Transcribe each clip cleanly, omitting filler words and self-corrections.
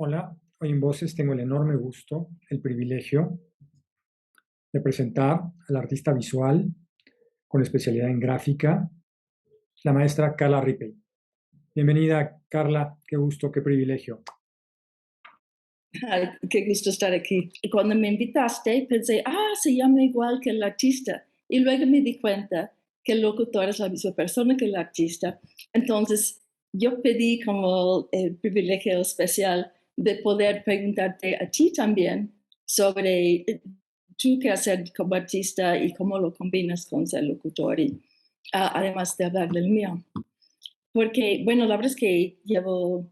Hola, hoy en Voces tengo el enorme gusto, el privilegio de presentar a la artista visual con especialidad en gráfica, la maestra Carla Rippey. Bienvenida, Carla, qué gusto, qué privilegio. Ay, qué gusto estar aquí. Y cuando me invitaste, pensé, se llama igual que el artista. Y luego me di cuenta que el locutor es la misma persona que el artista. Entonces, yo pedí como el privilegio especial de poder preguntarte a ti también sobre tú qué hacer como artista y cómo lo combinas con ser locutor, y además de hablar del mío. Porque, bueno, la verdad es que llevo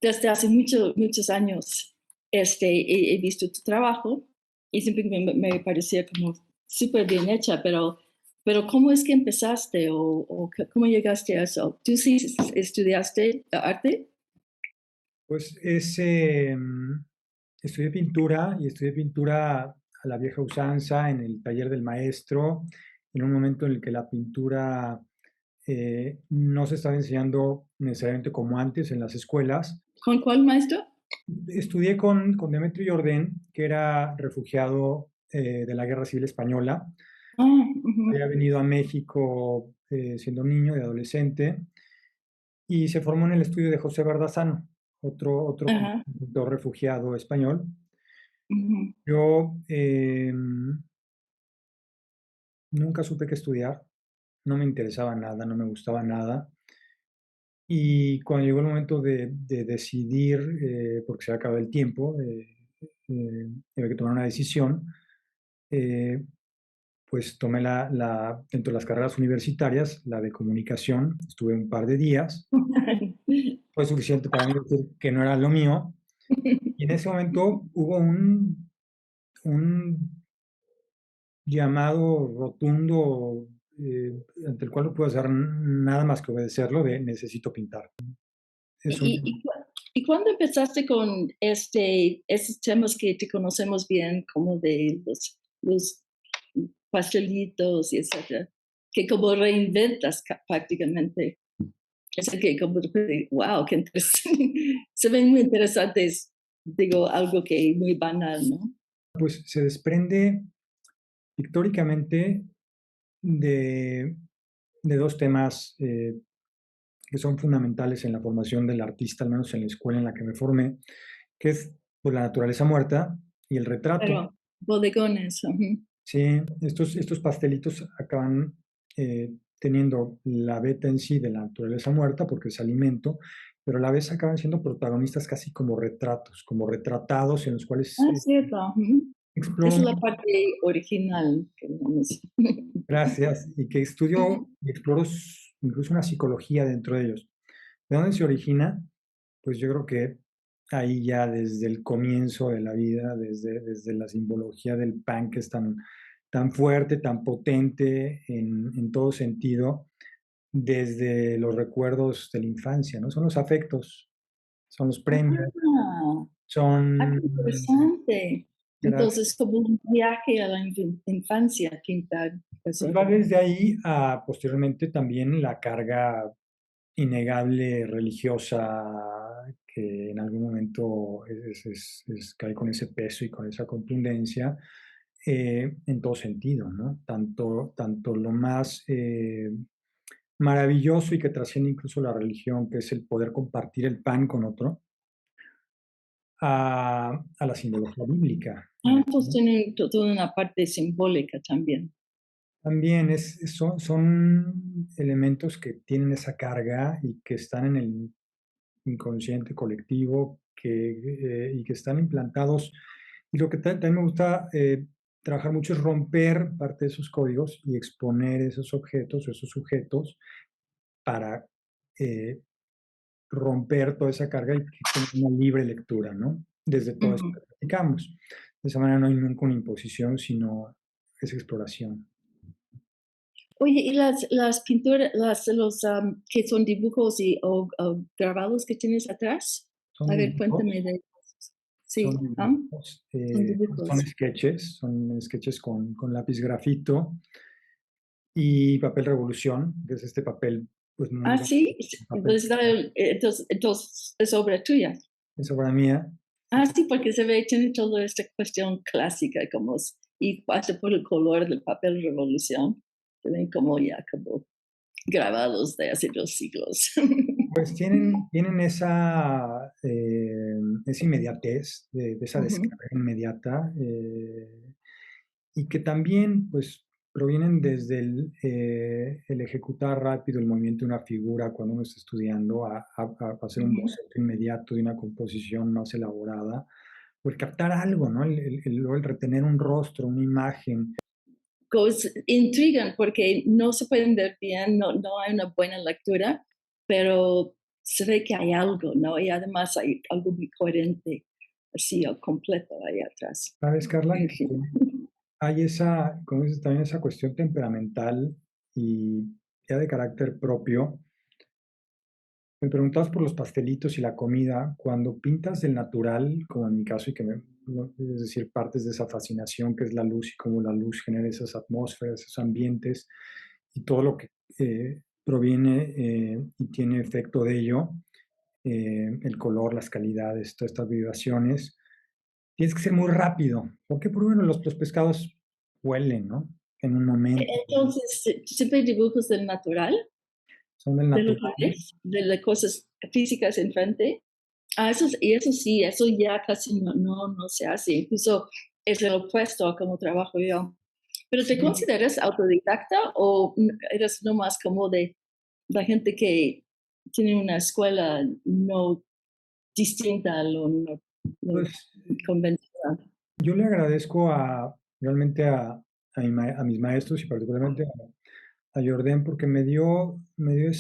desde hace muchos años he visto tu trabajo y siempre me parecía como súper bien hecha, pero ¿cómo es que empezaste cómo llegaste a eso? ¿Tú sí estudiaste arte? Pues estudié pintura y estudié pintura a la vieja usanza en el taller del maestro, en un momento en el que la pintura no se estaba enseñando necesariamente como antes en las escuelas. ¿Con cuál maestro? Estudié con Demetrio Jordén, que era refugiado de la Guerra Civil Española. Ujú, Había venido a México siendo niño y adolescente y se formó en el estudio de José Bardazano, otro ajá, pintor refugiado español. ujú. Yo nunca supe qué estudiar, no me interesaba nada, no me gustaba nada. Y cuando llegó el momento de decidir, porque se había acabado el tiempo, había que tomar una decisión, eh, pues tomé dentro de las carreras universitarias, la de comunicación, estuve un par de días, fue suficiente para mí decir que no era lo mío, y en ese momento hubo un llamado rotundo, ante el cual no puedo hacer nada más que obedecerlo, de necesito pintar. Es ¿Y, un, y, y cu- y cuándo empezaste con esos temas que te conocemos bien, como de los pastelitos y etcétera, que como reinventas prácticamente? Es que como, wow, qué interesante. Se ven muy interesantes, digo, algo que muy banal, ¿no? pues se desprende pictóricamente de, de dos temas que son fundamentales en la formación del artista, al menos en la escuela en la que me formé, que es pues, la naturaleza muerta y el retrato. Pero bodegones, ujú. Sí, estos pastelitos acaban teniendo la beta en sí de la naturaleza muerta porque es alimento, pero a la vez acaban siendo protagonistas casi como retratos, como retratados en los cuales Cierto, ujú. exploro, Esa es la parte original que vamos. gracias, y que estudio y exploro incluso una psicología dentro de ellos. ¿De dónde se origina? Pues yo creo que ahí ya desde el comienzo de la vida, desde la simbología del pan que es tan fuerte, tan potente en todo sentido, desde los recuerdos de la infancia, ¿no? Son los afectos, son los premios, Ah, son, qué interesante. gracias, Entonces, como un viaje a la infancia, pintar pues eso. va desde ahí a posteriormente también la carga innegable religiosa que en algún momento cae con ese peso y con esa contundencia en todo sentido, ¿no? Tanto lo más maravilloso y que trasciende incluso la religión, que es el poder compartir el pan con otro, a la simbología bíblica. Pues ¿No? tienen toda una parte simbólica también. También son elementos que tienen esa carga y que están en el inconsciente colectivo y que están implantados. Y lo que también me gusta trabajar mucho es romper parte de esos códigos y exponer esos objetos o esos sujetos para eh, romper toda esa carga y que tenga una libre lectura, ¿no? Desde todo esto Ujú. que platicamos. De esa manera no hay nunca una imposición, sino es exploración. Oye, y las pinturas, que son dibujos o grabados que tienes atrás. Son A ver, dibujos, cuéntame de esos. son Sí, dibujos, son son dibujos. sketches con lápiz grafito y papel revolución, que es este papel, pues muy Sí, papel. entonces, entonces es obra tuya. esa obra mía. Ah, sí, porque se ve, tiene toda esta cuestión clásica, como, y pasa por el color del papel revolución, se ven como ya como grabados de hace 2 siglos. Pues tienen esa inmediatez de esa Ujú, descarga inmediata, y que también, pues, provienen desde el ejecutar rápido el movimiento de una figura cuando uno está estudiando, a hacer un ujú. boceto inmediato de una composición más elaborada, o el captar algo, ¿no? El retener un rostro, una imagen. Intrigan porque no se pueden ver bien, no hay una buena lectura, pero se ve que hay algo, ¿no? Y además hay algo muy coherente, así, o completo ahí atrás. ¿Sabes, Carla? En Que fin. hay esa, como dices, también esa cuestión temperamental y ya de carácter propio. Me preguntabas por los pastelitos y la comida. Cuando pintas del natural, como en mi caso, y que es decir, partes de esa fascinación que es la luz y cómo la luz genera esas atmósferas, esos ambientes y todo lo que proviene y tiene efecto de ello, el color, las calidades, todas estas vibraciones, tienes que ser muy rápido, porque por bueno, los pescados huelen, ¿no? En un momento, Entonces, siempre dibujos del natural, son del de lo natural. que ves, de las cosas físicas enfrente. Ah, y eso sí, eso ya casi no se hace. Incluso es el opuesto a cómo trabajo yo. ¿Pero te Sí, consideras autodidacta o eres nomás como de la gente que tiene una escuela no distinta a lo pues convencional? yo le agradezco realmente a mis maestros y particularmente a Jordan porque me dio me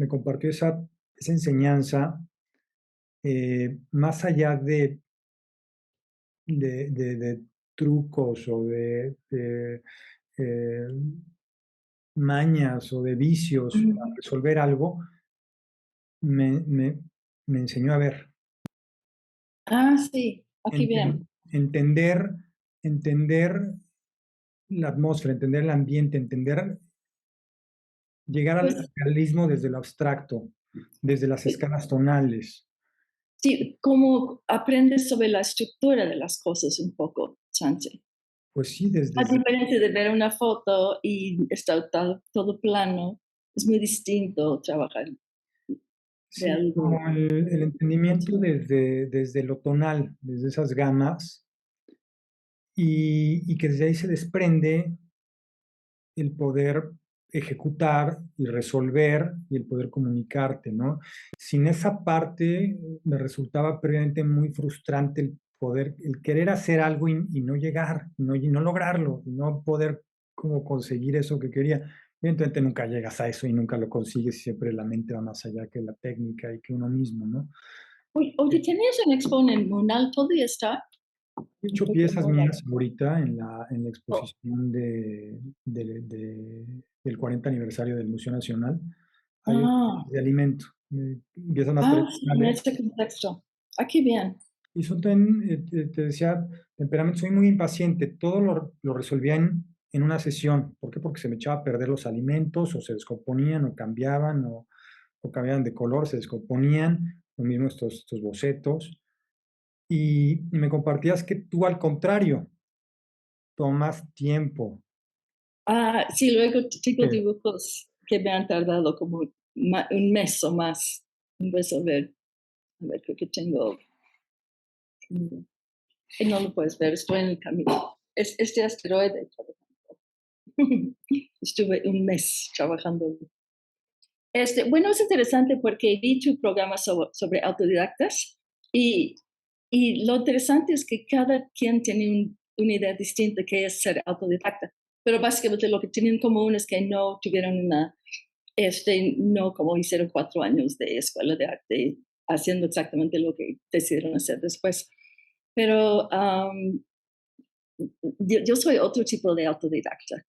compartió esa enseñanza, más allá de trucos o de, eh, mañas o de vicios para Ujú. resolver algo, me, me, me enseñó a ver, Ah, sí, aquí bien. entender, entender la atmósfera, entender el ambiente, llegar al Pues realismo desde lo abstracto, desde las escalas tonales. sí, como aprendes sobre la estructura de las cosas un poco, chance. Pues sí, A diferencia de ver una foto y está todo plano, es muy distinto trabajar de sí, algo como el entendimiento tridimensional. desde lo tonal, desde esas gamas, y que desde ahí se desprende el poder ejecutar y resolver y el poder comunicarte, ¿no? Sin esa parte me resultaba previamente muy frustrante el querer hacer algo y no llegar, y no lograrlo, y no poder como conseguir eso que quería. Evidentemente nunca llegas a eso y nunca lo consigues, y siempre la mente va más allá que la técnica y que uno mismo, ¿no? Oye, ¿tenías una expo en Monal? ¿Todavía está? He Un hecho poco piezas moda. mías ahorita en la Oh, exposición del 40 aniversario del Museo Nacional. Hay ah, de alimento, piezas más sí, en tradicionales. ese contexto. Aquí bien. Y son te decía, temperamento, soy muy impaciente. Todo lo resolvía en una sesión. ¿Por qué? Porque se me echaba a perder los alimentos, o se descomponían, o cambiaban, o cambiaban de color, se descomponían. Lo mismo estos bocetos. Y me compartías que tú, al contrario, tomas tiempo. Ah, sí, luego tengo Sí. dibujos que me han tardado como un mes o más en resolver. A ver, creo que tengo. mm, no lo puedes ver, estoy en el camino. Este asteroide, por ejemplo. Estuve un mes trabajando. Bueno, es interesante porque vi tu programa sobre autodidactas y, y lo interesante es que cada quien tiene una idea distinta que es ser autodidacta, pero básicamente lo que tienen en común es que no tuvieron no como hicieron 4 años de escuela de arte haciendo exactamente lo que decidieron hacer después. Pero yo soy otro tipo de autodidacta.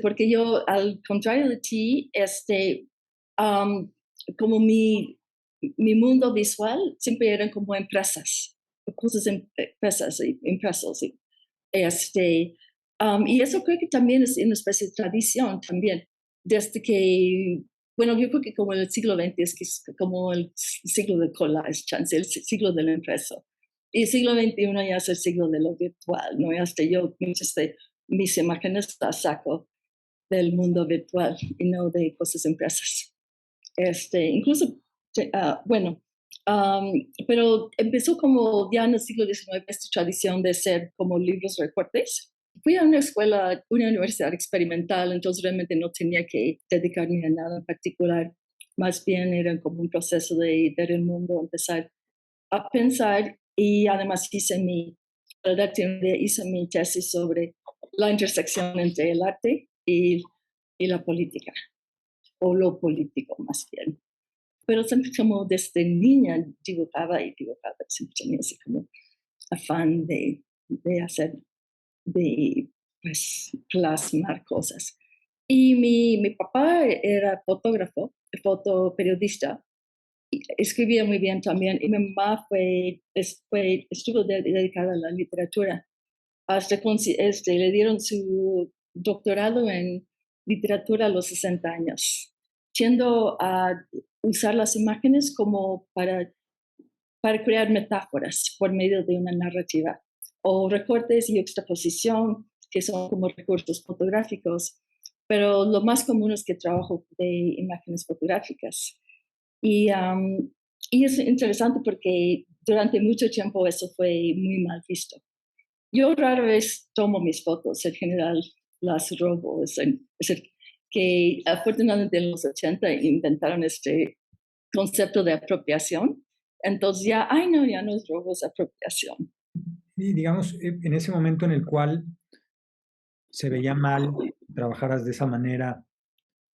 Porque yo, al contrario de ti, am, como mi mundo visual siempre eran como empresas, cosas empresas y impresos. Y eso creo que también es una especie de tradición también, desde que bueno, yo creo que como el siglo XX es que es como el siglo de collage, chance, el siglo del impreso. Y el siglo XXI ya es el siglo de lo virtual, ¿no? Y hasta yo muchas de mis imágenes las saco del mundo virtual y no de cosas impresas. Incluso, bueno, pero empezó como ya en el siglo XIX esta tradición de ser como libros recortes. Fui a una escuela, una universidad experimental, entonces realmente no tenía que dedicarme a nada en particular. Más bien era como un proceso de ver el mundo, empezar a pensar y además hice mi tesis sobre la intersección entre el arte y la política, o lo político más bien. Pero siempre como desde niña dibujaba y dibujaba, siempre tenía ese como afán de hacer, de pues plasmar cosas. Y mi papá era fotógrafo, fotoperiodista, escribía muy bien también, y mi mamá estuvo dedicada a la literatura. Hasta le dieron su doctorado en literatura a los 60 años, yendo a usar las imágenes como para crear metáforas por medio de una narrativa, o recortes y juxtaposición, que son como recursos fotográficos, pero lo más común es que trabajo de imágenes fotográficas. Y, y es interesante porque durante mucho tiempo eso fue muy mal visto. Yo rara vez tomo mis fotos, en general las robo. Es decir, que afortunadamente en los 80 inventaron este concepto de apropiación. Entonces ya, ay no, ya no es robo, es apropiación. Y digamos, en ese momento en el cual se veía mal que trabajaras de esa manera,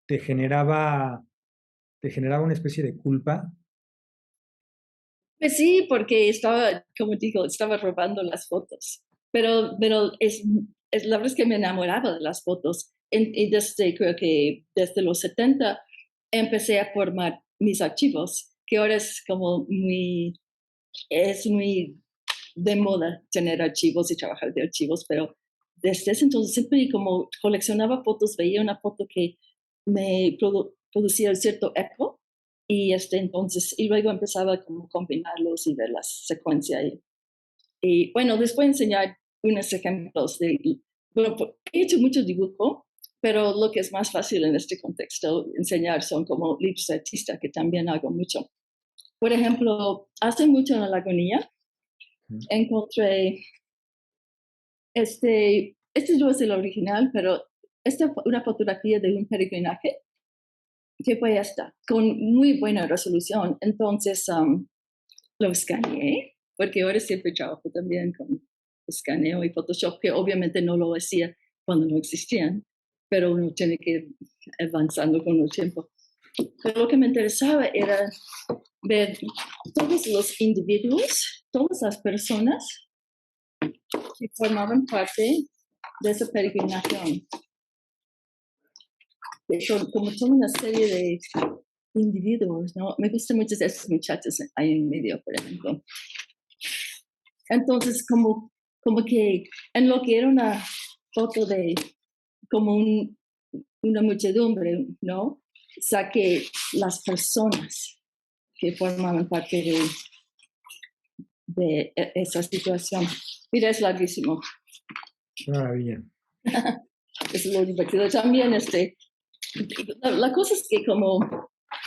¿te generaba, te generaba una especie de culpa? Pues sí, porque estaba, como digo, estaba robando las fotos. Pero la verdad es que me enamoraba de las fotos. Y creo que desde los 70 empecé a formar mis archivos, que ahora es muy de moda tener archivos y trabajar de archivos, pero desde ese entonces siempre como coleccionaba fotos, veía una foto que me producía cierto eco y entonces, y luego empezaba como combinarlos y ver la secuencia. Y bueno, les voy a enseñar unos ejemplos bueno, he hecho mucho dibujo, pero lo que es más fácil en este contexto enseñar son como libros de artista, que también hago mucho. Por ejemplo, hace mucho en la Lagunilla encontré este no es el original, pero esta fue una fotografía de un peregrinaje que fue esta, con muy buena resolución. Entonces lo escaneé, porque ahora siempre trabajo también con escaneo y Photoshop, que obviamente no lo hacía cuando no existían, pero uno tiene que ir avanzando con el tiempo. Pero lo que me interesaba era ver todos los individuos, todas las personas que formaban parte de esa peregrinación. Como toda una serie de individuos, ¿no? Me gustan muchos de esos muchachos ahí en medio, por ejemplo. Entonces, como que en lo que era una foto de como una muchedumbre, ¿no? Saqué las personas que formaban parte de esa situación. Mira, es larguísimo. Qué maravilla. Es lo divertido. También la cosa es que como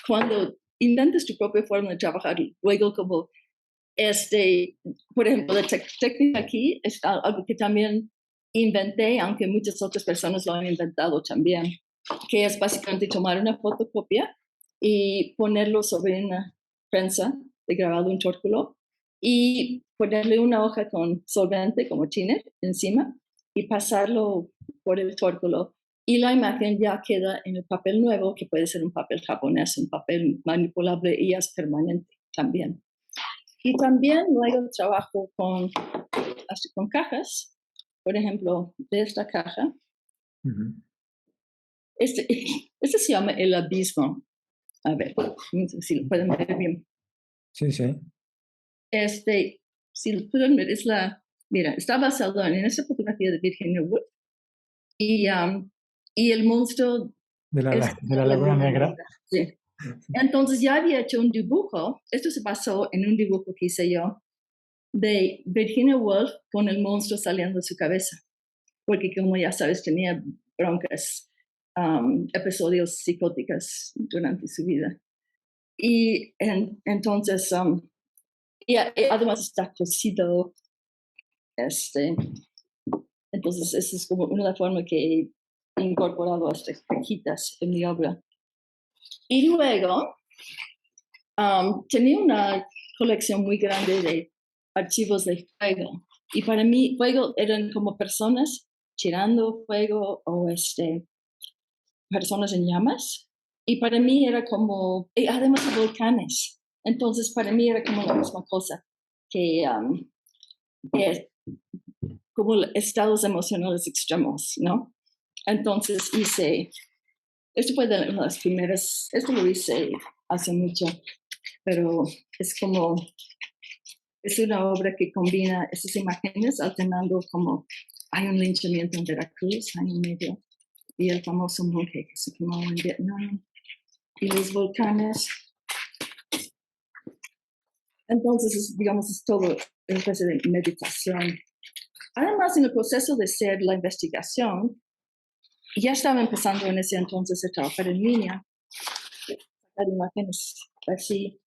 cuando inventas tu propia forma de trabajar, luego como por ejemplo, la técnica aquí es algo que también inventé, aunque muchas otras personas lo han inventado también, que es básicamente tomar una fotocopia y ponerlo sobre una prensa de grabado en chórculo y ponerle una hoja con solvente como thinner encima y pasarlo por el chórculo y la imagen ya queda en el papel nuevo, que puede ser un papel japonés, un papel manipulable y es permanente también. Y también luego trabajo con cajas, por ejemplo, de esta caja. Ujú. Este se llama El Abismo. A ver, no sé si lo pueden ver bien. Sí, sí. Si lo pueden ver, mira, está basado en esta fotografía de Virginia Woolf y el monstruo Es De la la Laguna Laguna Negra. Negra, sí. Entonces ya había hecho un dibujo, esto se basó en un dibujo que hice yo, de Virginia Woolf con el monstruo saliendo de su cabeza, porque como ya sabes tenía broncas, episodios psicóticos durante su vida. Y entonces, y además está cocido, este, entonces esa es como una forma que he incorporado a estas cajitas en mi obra. Y luego tenía una colección muy grande de archivos de fuego. Y para mí, fuego eran como personas tirando fuego o personas en llamas. Y para mí era como, y además volcanes. Entonces, para mí era como la misma cosa, que, que como estados emocionales extremos, ¿no? Entonces hice, esto fue de una de las primeras, esto lo hice hace mucho, pero es como, es una obra que combina esas imágenes alternando como hay un linchamiento en Veracruz, hay en medio, y el famoso monje que se quemó en Vietnam, y los volcanes. Entonces, digamos, es todo una especie de meditación. Además, en el proceso de hacer la investigación, ya estaba empezando en ese entonces a trabajar en línea, sacar imágenes así.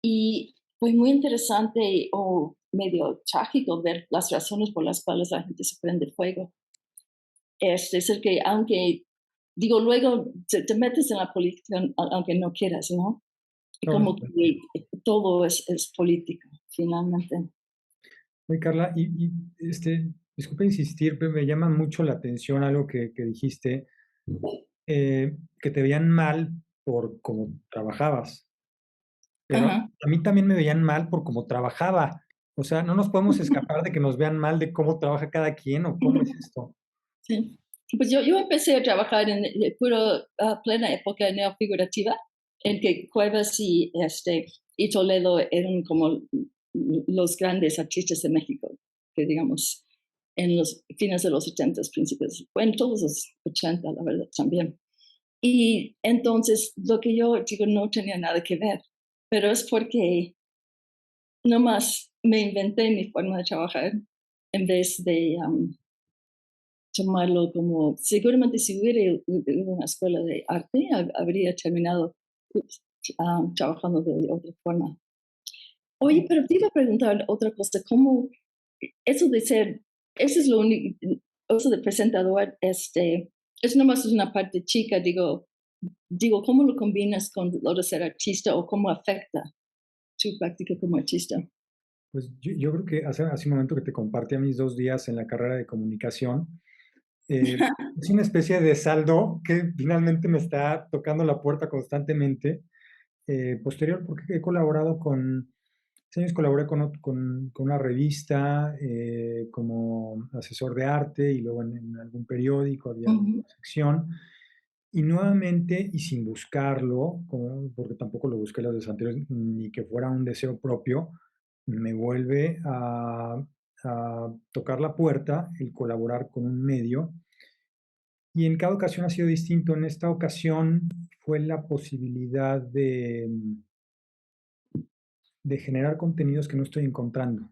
Y fue muy interesante o medio trágico ver las razones por las cuales la gente se prende fuego. Es el que, aunque, digo, luego te metes en la política, aunque no quieras, ¿no? Y Por como supuesto. que todo es político, finalmente. Oye, Carla, disculpa insistir, pero me llama mucho la atención algo que dijiste, que te veían mal por cómo trabajabas, pero Ajá. a mí también me veían mal por cómo trabajaba. O sea, no nos podemos escapar de que nos vean mal de cómo trabaja cada quien o cómo es esto. Sí. Pues yo empecé a trabajar en puro, plena época neofigurativa, en que Cuevas y Toledo eran como los grandes artistas de México, que digamos, en los fines de los 80, principios, bueno, todos los 80, la verdad, también. Y entonces lo que yo digo no tenía nada que ver, pero es porque nomás me inventé mi forma de trabajar en vez de tomarlo como, seguramente si hubiera ido a una escuela de arte, habría terminado trabajando de otra forma. Oye, pero te iba a preguntar otra cosa, ¿cómo eso de ser, eso es lo único, eso de presentador, es nomás una parte chica, digo, ¿cómo lo combinas con lo de ser artista o cómo afecta tu práctica como artista? Pues yo creo que hace un momento que te compartí mis 2 días en la carrera de comunicación, es una especie de saldo que finalmente me está tocando la puerta constantemente. Posterior, porque he colaborado hace años colaboré con una revista como asesor de arte y luego en algún periódico había una Ujú. sección. Y nuevamente, y sin buscarlo, porque tampoco lo busqué las veces anteriores, ni que fuera un deseo propio, me vuelve a tocar la puerta el colaborar con un medio. Y en cada ocasión ha sido distinto. En esta ocasión fue la posibilidad de generar contenidos que no estoy encontrando.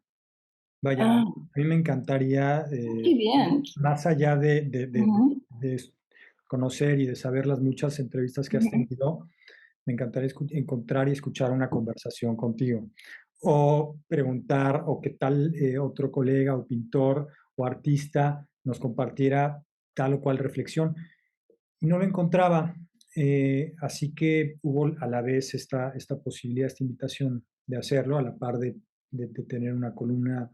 Vaya, Ah, a mí me encantaría, qué bien. más allá Ujú, de conocer y de saber las muchas entrevistas que has ujú, tenido, me encantaría encontrar y escuchar una conversación contigo. O preguntar, o qué tal otro colega o pintor o artista nos compartiera tal o cual reflexión. Y no lo encontraba. Así que hubo a la vez esta posibilidad, esta invitación de hacerlo, a la par de tener una columna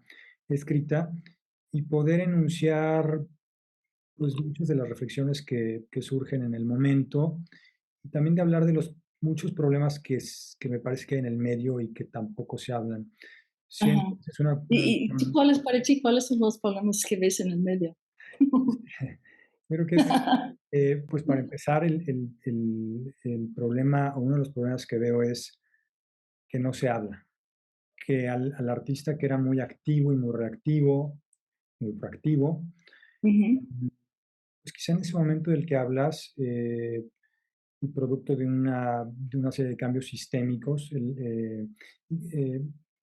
escrita y poder enunciar pues, muchas de las reflexiones que surgen en el momento y también de hablar de los muchos problemas que me parece que hay en el medio y que tampoco se hablan. ajá. Siento que es una, ¿Y tú cuáles para ti, cuáles son los problemas que ves en el medio? creo que es, pues para empezar, el problema, o uno de los problemas que veo es que no se habla, que al artista que era muy activo y muy reactivo, muy proactivo, Ujú, pues quizá en ese momento del que hablas, y producto de una serie de cambios sistémicos, eh,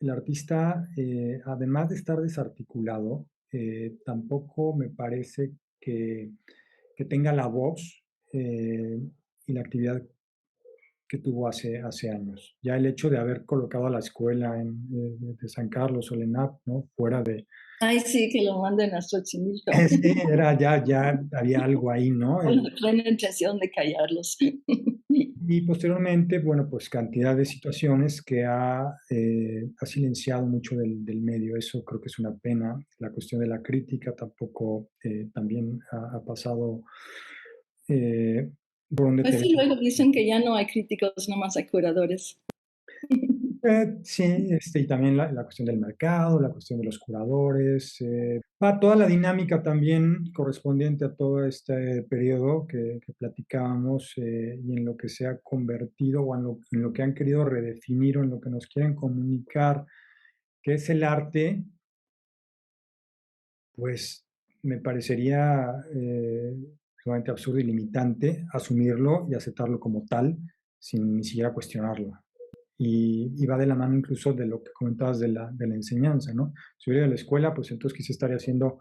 el artista, además de estar desarticulado, tampoco me parece que, que tenga la voz y la actividad que tuvo hace años. Ya el hecho de haber colocado a la escuela de San Carlos o Lenap, ¿no? Fuera de... Ay, sí, que lo manden a Xochimilco Sí, era ya había algo ahí, ¿no? con la plena intención de callarlos. Y posteriormente, bueno, pues cantidad de situaciones que ha silenciado mucho del medio. Eso creo que es una pena. La cuestión de la crítica tampoco también ha pasado eh, por un Pues sí, deterioro. luego dicen que ya no hay críticos, nomás hay curadores. Sí, y también la cuestión del mercado, la cuestión de los curadores, toda la dinámica también correspondiente a todo este periodo que platicábamos y en lo que se ha convertido o en lo que han querido redefinir o en lo que nos quieren comunicar, que es el arte, pues me parecería sumamente absurdo y limitante asumirlo y aceptarlo como tal sin ni siquiera cuestionarlo. Y va de la mano incluso de lo que comentabas de la enseñanza, ¿no? Si hubiera ido a la escuela, pues entonces quizá estaría haciendo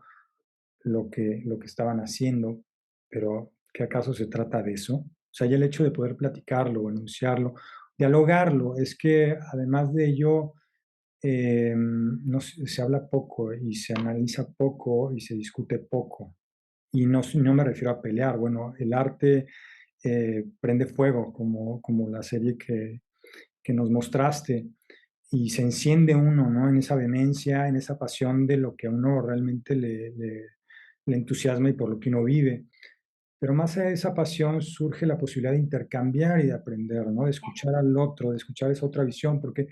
lo que estaban haciendo, pero ¿qué acaso se trata de eso? O sea, ya el hecho de poder platicarlo, enunciarlo, dialogarlo, es que además de ello, no se habla poco y se analiza poco y se discute poco. Y no me refiero a pelear, bueno, el arte prende fuego, como la serie que nos mostraste, y se enciende uno, ¿no? En esa vehemencia, en esa pasión de lo que a uno realmente le entusiasma y por lo que uno vive. Pero más allá de esa pasión surge la posibilidad de intercambiar y de aprender, ¿no? De escuchar al otro, de escuchar esa otra visión, porque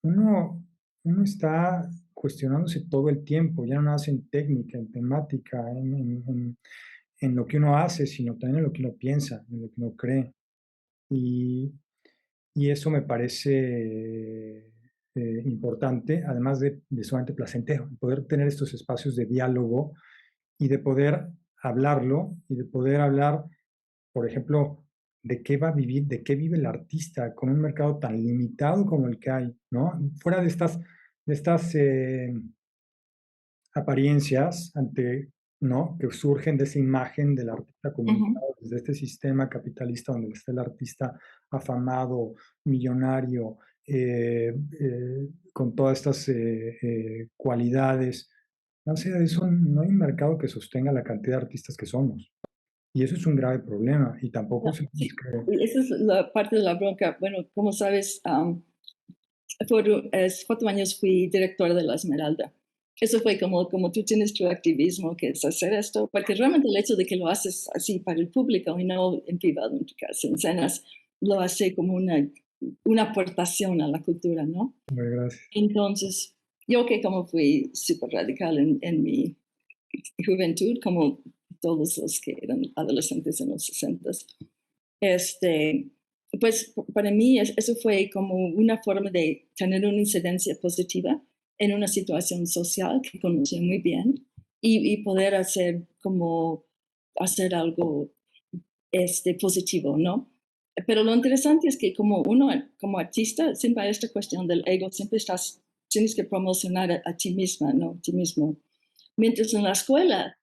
uno, uno está cuestionándose todo el tiempo, ya no nada más en técnica, en temática, en lo que uno hace, sino también en lo que uno piensa, en lo que uno cree. Y, y eso me parece importante, además de sumamente placentero, poder tener estos espacios de diálogo y de poder hablarlo y de poder hablar, por ejemplo, de qué va a vivir, de qué vive el artista con un mercado tan limitado como el que hay, ¿no? Fuera de estas apariencias ante, ¿no? Que surgen de esa imagen del artista Ujú. comunicado, desde este sistema capitalista donde está el artista afamado, millonario, con todas estas cualidades. Más allá de eso, no hay un mercado que sostenga la cantidad de artistas que somos. Y eso es un grave problema. Y tampoco No, se sí, nos cree. y esa es la parte de la bronca. Bueno, como sabes, por 4 años fui directora de la Esmeralda. Eso fue como tú tienes tu activismo, que es hacer esto, porque realmente el hecho de que lo haces así para el público y no en privado en tu casa, en cenas, lo hace como una aportación a la cultura, ¿no? Gracias. Entonces, yo que como fui súper radical en mi juventud, como todos los que eran adolescentes en los 60, este, pues para mí eso fue como una forma de tener una incidencia positiva en una situación social que conocí muy bien y poder hacer como hacer algo positivo, ¿no? Pero lo interesante es que como uno, como artista, siempre hay esta cuestión del ego, siempre tienes que promocionar a ti misma, ¿no? A ti mismo. Mientras en la escuela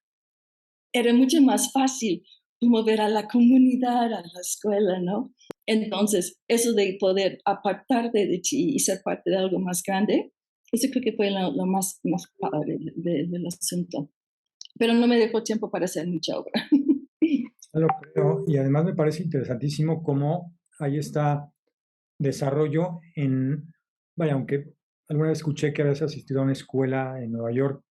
era mucho más fácil mover a la comunidad, a la escuela, ¿no? Entonces, eso de poder apartarte de ti y ser parte de algo más grande, eso creo que fue lo más padre del asunto. Pero no me dejó tiempo para hacer mucha obra. Ya lo creo. Y además me parece interesantísimo cómo hay está desarrollo vaya, aunque alguna vez escuché que habías asistido a una escuela en Nueva York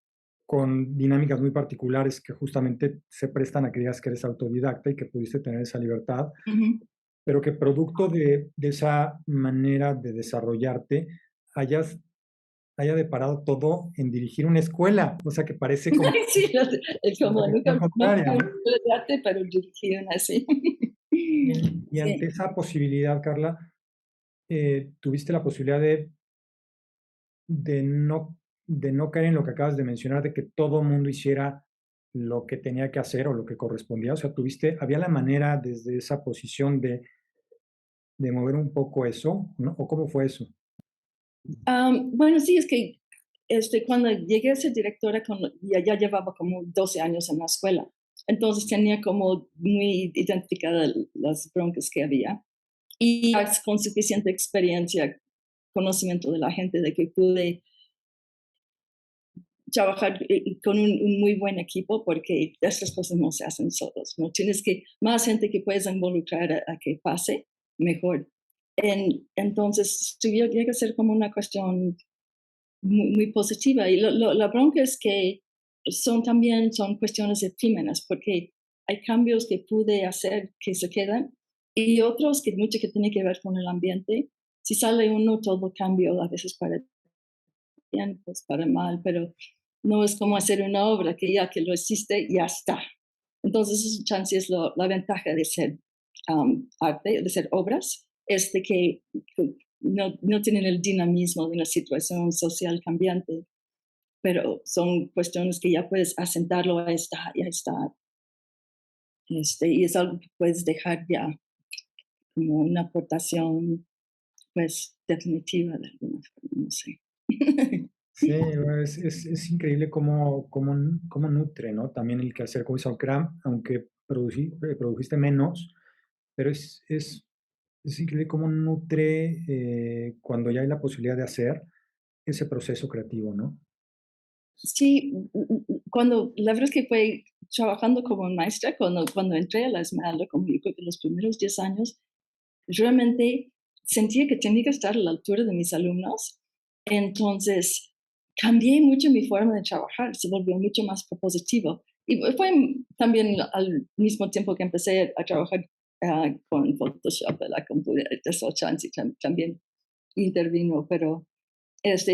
con dinámicas muy particulares que justamente se prestan a que digas que eres autodidacta y que pudiste tener esa libertad, Ujú. pero que producto de esa manera de desarrollarte haya deparado todo en dirigir una escuela, o sea que parece como Sí, es la como dirección nunca, no contraria, fue ¿no? una escuela de arte, pero dirigí una así. Y ante Sí. esa posibilidad, Carla, tuviste la posibilidad de no, de no caer en lo que acabas de mencionar, de que todo mundo hiciera lo que tenía que hacer o lo que correspondía. O sea, había la manera desde esa posición de de mover un poco eso, ¿no? ¿O cómo fue eso? Bueno, sí, es que cuando llegué a ser directora, ya llevaba como 12 años en la escuela. Entonces tenía como muy identificadas las broncas que había. Y ya con suficiente experiencia, conocimiento de la gente, de que pude trabajar con un muy buen equipo, porque estas cosas no se hacen solos, ¿no? Tienes que, más gente que puedes involucrar a que pase, mejor. Entonces, llega a ser como una cuestión muy positiva. Y la bronca es que también son cuestiones efímeras, porque hay cambios que pude hacer que se quedan y otros que mucho que tiene que ver con el ambiente. Si sale uno, todo cambio, a veces para bien, pues para mal, pero no es como hacer una obra que ya que lo hiciste, ya está. Entonces, eso chance es la ventaja de ser arte, de ser obras, es de que no tienen el dinamismo de una situación social cambiante, pero son cuestiones que ya puedes asentarlo, ahí está, ya está. Y es algo que puedes dejar ya como una aportación, pues, definitiva de alguna forma, no sé. Sí, bueno, es increíble cómo nutre, ¿no? También el quehacer como hizo Cram, aunque produjiste menos, pero es increíble cómo nutre cuando ya hay la posibilidad de hacer ese proceso creativo, ¿no? Sí, cuando la verdad es que fue trabajando como maestra, cuando entré a la Esmeralda, como yo creo que los primeros 10 años, realmente sentía que tenía que estar a la altura de mis alumnos. Entonces, cambié mucho mi forma de trabajar, se volvió mucho más propositivo. Y fue también al mismo tiempo que empecé a trabajar con Photoshop de la computadora, eso chance también intervino, pero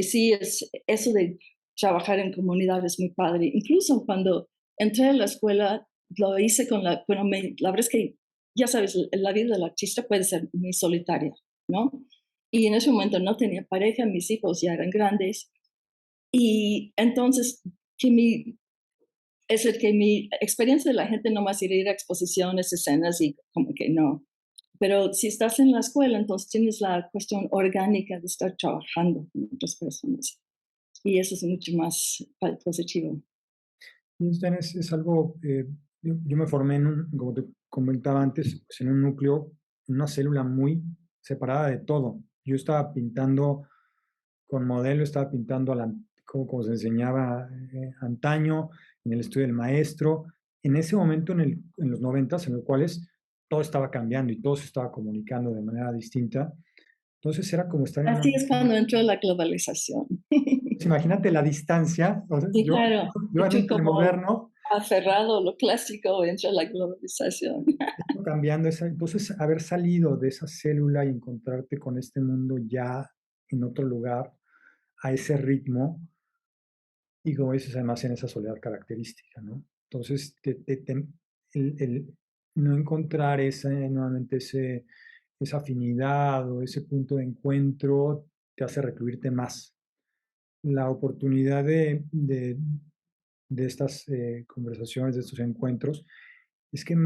sí, es eso de trabajar en comunidad es muy padre. Incluso cuando entré a la escuela, lo hice la verdad es que, ya sabes, la vida del artista puede ser muy solitaria, ¿no? Y en ese momento no tenía pareja, mis hijos ya eran grandes. Y entonces, que mi, es el que mi experiencia de la gente nomás ir a exposiciones, escenas y como que no. Pero si estás en la escuela, entonces tienes la cuestión orgánica de estar trabajando con otras personas. Y eso es mucho más positivo. Y esto es algo, yo me formé como te comentaba antes, pues en un núcleo, en una célula muy separada de todo. Yo estaba pintando con modelo, estaba pintando como se enseñaba antaño, en el estudio del maestro, en ese momento en los noventas, en los cuales todo estaba cambiando y todo se estaba comunicando de manera distinta. Entonces era como estar en Así es cuando entró la globalización. pues imagínate la distancia, o sea, Sí, claro. yo Y en tú un como premoderno, aferrado a lo clásico entra la globalización. esto cambiando esa, entonces haber salido de esa célula y encontrarte con este mundo ya en otro lugar, a ese ritmo, y como dices, además en esa soledad característica, ¿no? Entonces, el no encontrar nuevamente esa afinidad o ese punto de encuentro te hace recluirte más. La oportunidad de estas conversaciones, de estos encuentros, es que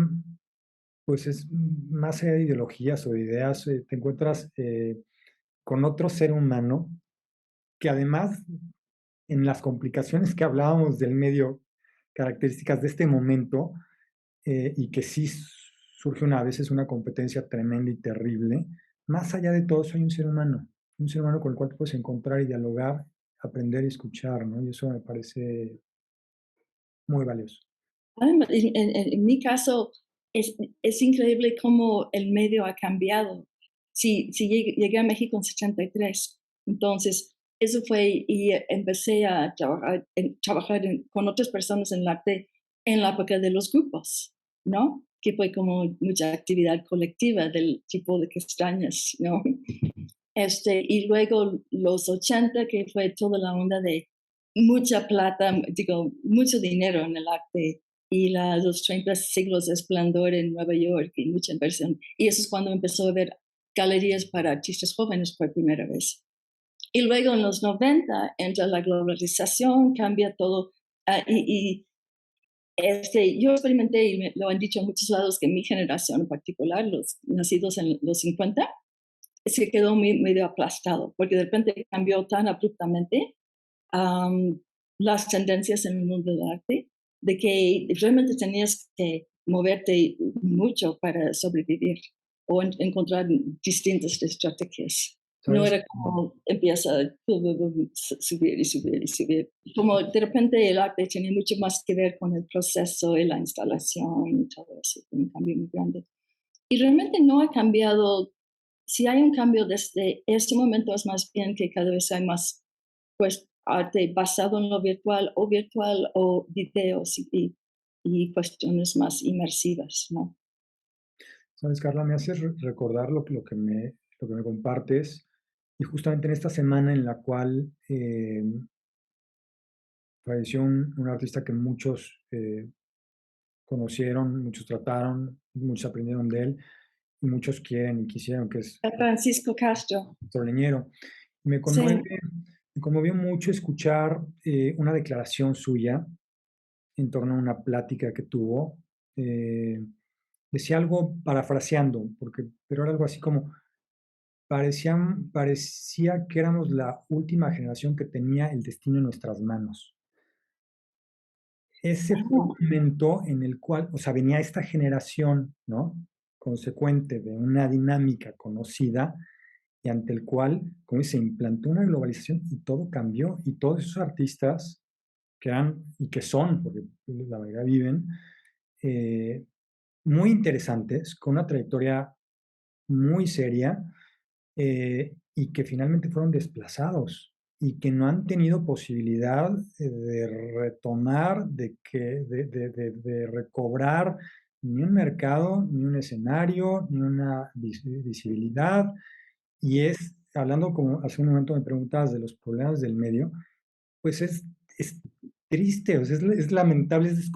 pues es más allá de ideologías o de ideas, te encuentras con otro ser humano que además en las complicaciones que hablábamos del medio, características de este momento, y que sí surge a veces una competencia tremenda y terrible, más allá de todo eso hay un ser humano con el cual te puedes encontrar y dialogar, aprender y escuchar, ¿no? Y eso me parece muy valioso. Además, en mi caso, es increíble cómo el medio ha cambiado. Si llegué a México en 73, entonces eso fue, y empecé a trabajar, con otras personas en el arte en la época de los grupos, ¿no? Que fue como mucha actividad colectiva del tipo de que extrañas, ¿no? Y luego los 80 que fue toda la onda de mucha plata, digo, mucho dinero en el arte y los 30 siglos de esplendor en Nueva York y mucha inversión. Y eso es cuando empezó a ver galerías para artistas jóvenes por primera vez. Y luego en los 90 entra la globalización, cambia todo. Yo experimenté, y lo han dicho en muchos lados, que mi generación en particular, los nacidos en los 50, se quedó medio aplastado, porque de repente cambió tan abruptamente am, las tendencias en el mundo del arte, de que realmente tenías que moverte mucho para sobrevivir o encontrar distintas estrategias. No ¿Sabes? era como empieza a subir y subir y subir. Como de repente el arte tiene mucho más que ver con el proceso y la instalación y todo eso, un cambio muy grande. Y realmente no ha cambiado. Si hay un cambio desde este momento es más bien que cada vez hay más pues arte basado en lo virtual o videos y cuestiones más inmersivas, ¿no? ¿Sabes, Carla? Me haces recordar lo que me compartes y justamente en esta semana en la cual falleció un artista que muchos conocieron, muchos trataron, muchos aprendieron de él y muchos quieren y quisieron, que es Francisco Castro, Héctor Leñero. Me conmueve, sí. me conmovió mucho escuchar una declaración suya en torno a una plática que tuvo. Eh, Decía algo parafraseando, pero era algo así como, parecía que éramos la última generación que tenía el destino en nuestras manos. Ese fue un Ah, momento en el cual, o sea, venía esta generación, ¿no? Consecuente de una dinámica conocida y ante el cual, como se implantó una globalización y todo cambió y todos esos artistas que eran y que son, porque la mayoría viven, eh, muy interesantes, con una trayectoria muy seria, y que finalmente fueron desplazados y que no han tenido posibilidad de retomar, de recobrar ni un mercado, ni un escenario, ni una visibilidad. Y es, hablando como hace un momento me preguntabas de los problemas del medio, pues es triste, o sea, es lamentable, es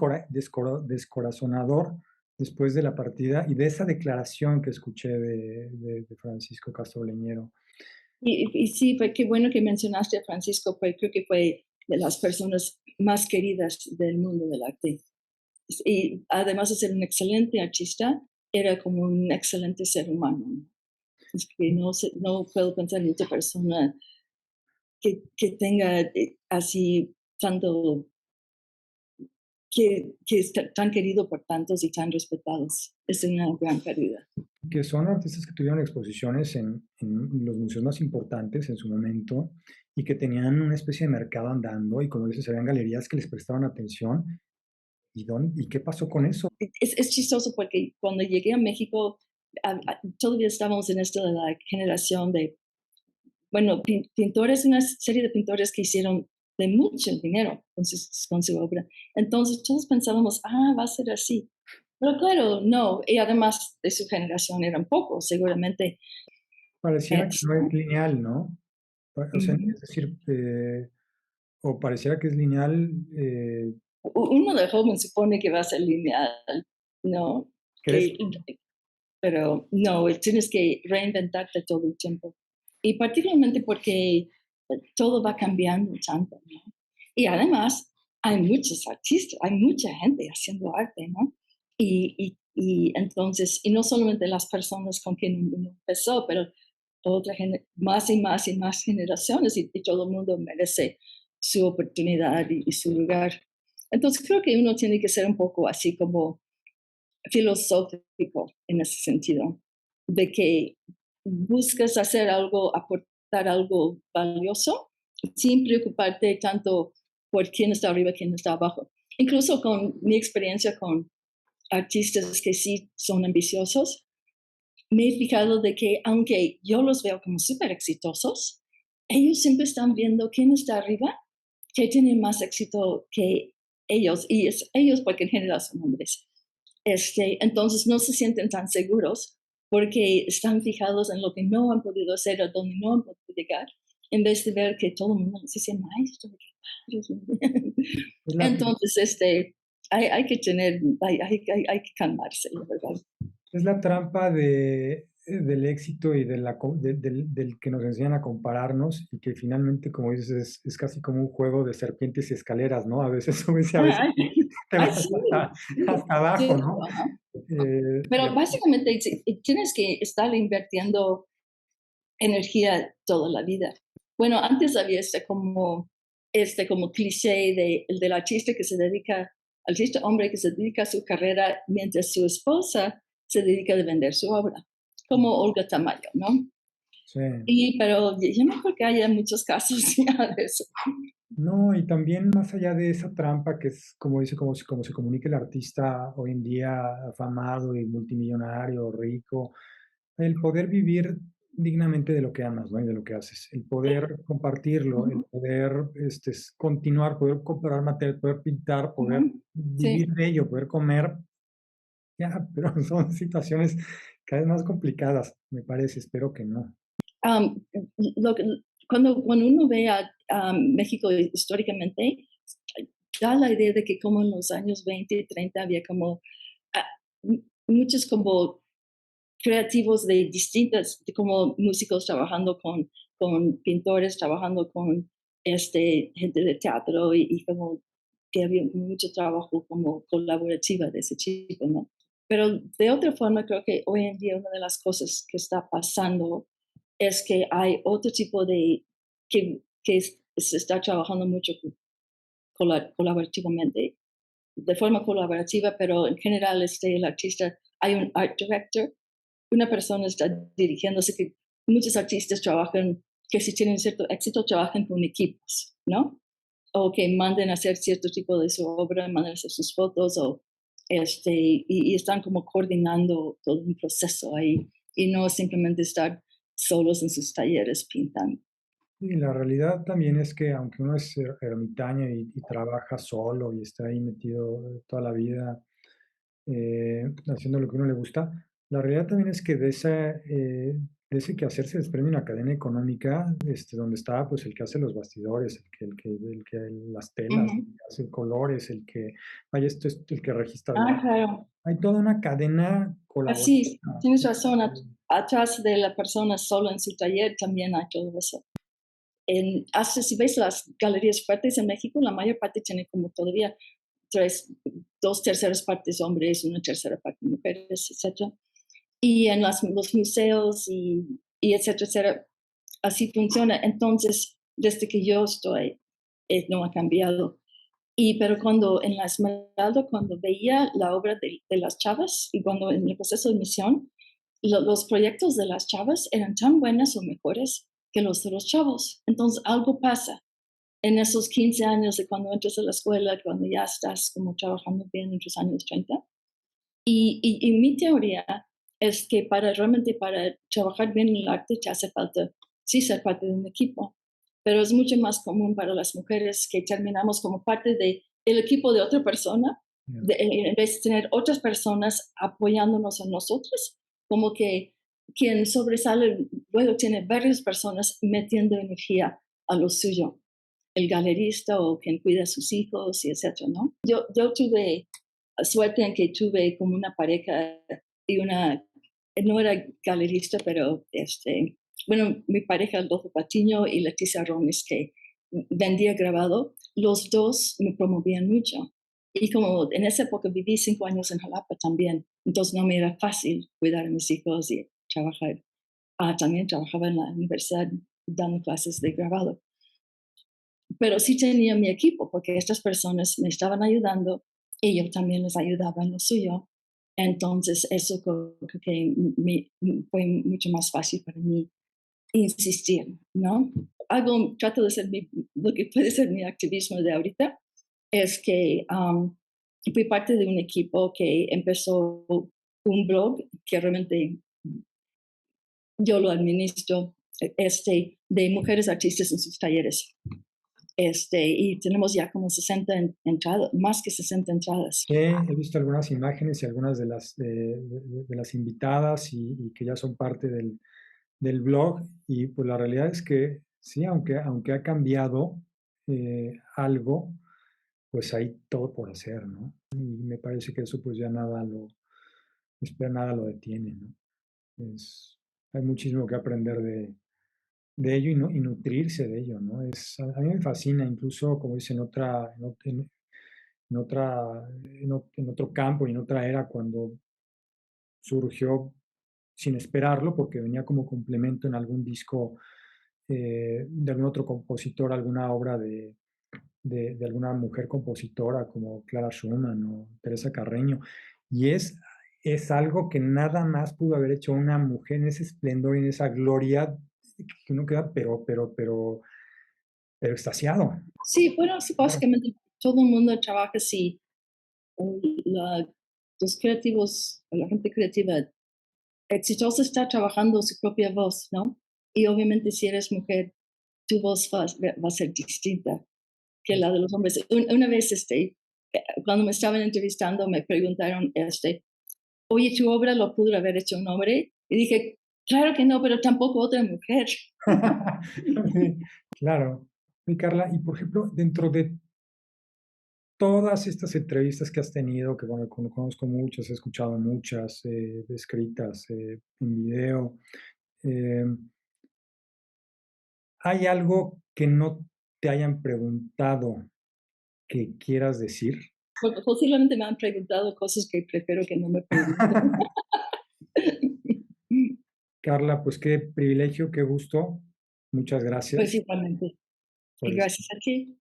descorazonador después de la partida y de esa declaración que escuché de Francisco Castro Leñero. y sí, qué bueno que mencionaste a Francisco, pues creo que fue de las personas más queridas del mundo del arte. Y además de ser un excelente artista, era como un excelente ser humano. Es que no puedo pensar en otra persona que tenga así tanto, que es tan querido por tantos y tan respetados. Es una gran pérdida. Que son artistas que tuvieron exposiciones en los museos más importantes en su momento y que tenían una especie de mercado andando y como dices, habían galerías que les prestaban atención. ¿Y qué pasó con eso? Es chistoso porque cuando llegué a México, todavía estábamos en esto de la generación de, bueno, pintores, una serie de pintores que hicieron de mucho dinero con su obra. Entonces todos pensábamos, va a ser así. Pero claro, no. Y además de su generación eran pocos, seguramente. Pareciera que Es- no es lineal, ¿no? O sea, Ujú. es decir, o pareciera que es lineal, Uno de joven supone que va a ser lineal, ¿no? ¿crees? Que, pero no, tienes que reinventarte todo el tiempo. Y particularmente porque todo va cambiando tanto, ¿no? Y además hay muchos artistas, hay mucha gente haciendo arte, ¿no? Y entonces, y no solamente las personas con quien uno empezó, pero más y más y más generaciones y todo el mundo merece su oportunidad y su lugar. Entonces creo que uno tiene que ser un poco así como filosófico en ese sentido, de que buscas hacer algo, aportar algo valioso, sin preocuparte tanto por quién está arriba, quién está abajo. Incluso con mi experiencia con artistas que sí son ambiciosos, me he fijado de que aunque yo los veo como súper exitosos, ellos siempre están viendo quién está arriba, que tiene más éxito que ellos, y es ellos porque en general son hombres. Entonces no se sienten tan seguros porque están fijados en lo que no han podido hacer o donde no han podido llegar, en vez de ver que todo el mundo les dice, maestro, qué padre". Es la, Entonces, hay que tener, hay que calmarse, la verdad. es la trampa del éxito y del que nos enseñan a compararnos y que finalmente, como dices, es casi como un juego de serpientes y escaleras, ¿no? A veces subes y a veces Ah, te ah, vas sí, hasta sí, abajo, ¿no? ajá. Eh, Pero básicamente tienes que estar invirtiendo energía toda la vida. Bueno, antes había este como cliché de, el del artista que se dedica, artista hombre que se dedica a su carrera mientras su esposa se dedica a vender su obra, como Olga Tamayo, ¿no? Sí. Y, pero yo no creo que haya muchos casos ya de eso. No, y también más allá de esa trampa que es, como dice, como se comunica el artista hoy en día afamado y multimillonario, rico, el poder vivir dignamente de lo que amas, ¿no? Y de lo que haces, el poder compartirlo, el Ujú, poder continuar, poder comprar material, poder pintar, poder ujú, vivir sí. de ello, poder comer, ya, pero son situaciones cada vez más complicadas, me parece, espero que no. Am, lo que cuando uno ve a México históricamente, da la idea de que como en los años 20 y 30 había como, ah, muchos como creativos de distintas, como músicos trabajando con pintores, trabajando con, gente de teatro y como que había mucho trabajo como colaborativa de ese tipo, ¿no? Pero de otra forma, creo que hoy en día una de las cosas que está pasando es que hay otro tipo de, se está trabajando mucho colaborativamente, de forma colaborativa, pero en general el artista, hay un art director, una persona está dirigiéndose, que muchos artistas trabajan, que si tienen cierto éxito, trabajan con equipos, ¿no? O que manden a hacer cierto tipo de su obra, manden a hacer sus fotos, o y están como coordinando todo un proceso ahí, y no simplemente estar solos en sus talleres pintando. Y la realidad también es que aunque uno es ermitaño y trabaja solo y está ahí metido toda la vida haciendo lo que a uno le gusta, la realidad también es que de ese quehacer se desprende una cadena económica donde está pues el que hace los bastidores, el que las telas, el Ujú. que hace colores, el que, vaya, el que registra el Ah, arte. claro. Hay toda una cadena Así, colaborativa. tienes razón. Atrás de la persona solo en su taller también hay todo eso. Hasta si ves las galerías fuertes en México, la mayor parte tiene como todavía tres, dos terceras partes hombres, una tercera parte mujeres, etcétera. Y en los museos y etcétera, etcétera, así funciona. Entonces, desde que yo estoy, no ha cambiado. Pero cuando en la Esmeralda, cuando veía la obra de las chavas y cuando en el proceso de misión, los proyectos de las chavas eran tan buenas o mejores que los de los chavos. Entonces, algo pasa en esos 15 años de cuando entras a la escuela, cuando ya estás como trabajando bien en tus años 30. Y mi teoría es que realmente para trabajar bien en el arte te hace falta, sí, ser parte de un equipo, pero es mucho más común para las mujeres que terminamos como parte del equipo de otra persona, Ya. en vez de tener otras personas apoyándonos a nosotros, como que quien sobresale luego tiene varias personas metiendo energía a lo suyo, el galerista o quien cuida a sus hijos y etcétera, ¿no? Yo tuve suerte en que tuve como una pareja y no era galerista, pero bueno, mi pareja Adolfo Patiño y Leticia Romes, que vendía grabado, los dos me promovían mucho. Y como en esa época viví 5 años en Jalapa también, entonces no me era fácil cuidar a mis hijos y trabajar. También trabajaba en la universidad dando clases de grabado, pero sí tenía mi equipo porque estas personas me estaban ayudando y yo también les ayudaba en lo suyo. Entonces eso creo que fue mucho más fácil para mí insistir, ¿no? Trato de hacer lo que puede ser mi activismo de ahorita, es que fui parte de un equipo que empezó un blog que realmente yo lo administro, de mujeres artistas en sus talleres. Y tenemos ya como 60 entradas, más que 60 entradas. He visto algunas imágenes y algunas de las invitadas y que ya son parte del blog y pues la realidad es que sí, aunque ha cambiado algo, pues hay todo por hacer, ¿no? Y me parece que eso pues ya nada lo detiene, ¿no? Hay muchísimo que aprender de ello y nutrirse de ello, ¿no? A mí me fascina, incluso como dicen, en otro campo y en otra era, cuando surgió sin esperarlo, porque venía como complemento en algún disco de algún otro compositor, alguna obra de alguna mujer compositora como Clara Schumann o Teresa Carreño. Y es algo que nada más pudo haber hecho una mujer en ese esplendor y en esa gloria que uno queda, pero extasiado. Sí, bueno, sí, básicamente todo el mundo trabaja así. La- los creativos, la gente creativa exitosa está trabajando su propia voz, ¿no? Y obviamente si eres mujer, tu voz va a ser distinta que la de los hombres. Una vez, cuando me estaban entrevistando, me preguntaron, oye, ¿tu obra lo pudo haber hecho un hombre? Y dije, claro que no, pero tampoco otra mujer. Sí, claro. Y Carla, y por ejemplo, dentro de todas estas entrevistas que has tenido, que bueno, conozco muchas, he escuchado muchas, escritas, en video, eh, ¿hay algo que no te hayan preguntado que quieras decir? Posiblemente me han preguntado cosas que prefiero que no me pregunten. Carla, pues qué privilegio, qué gusto. Muchas Pues gracias igualmente. Y por gracias a ti.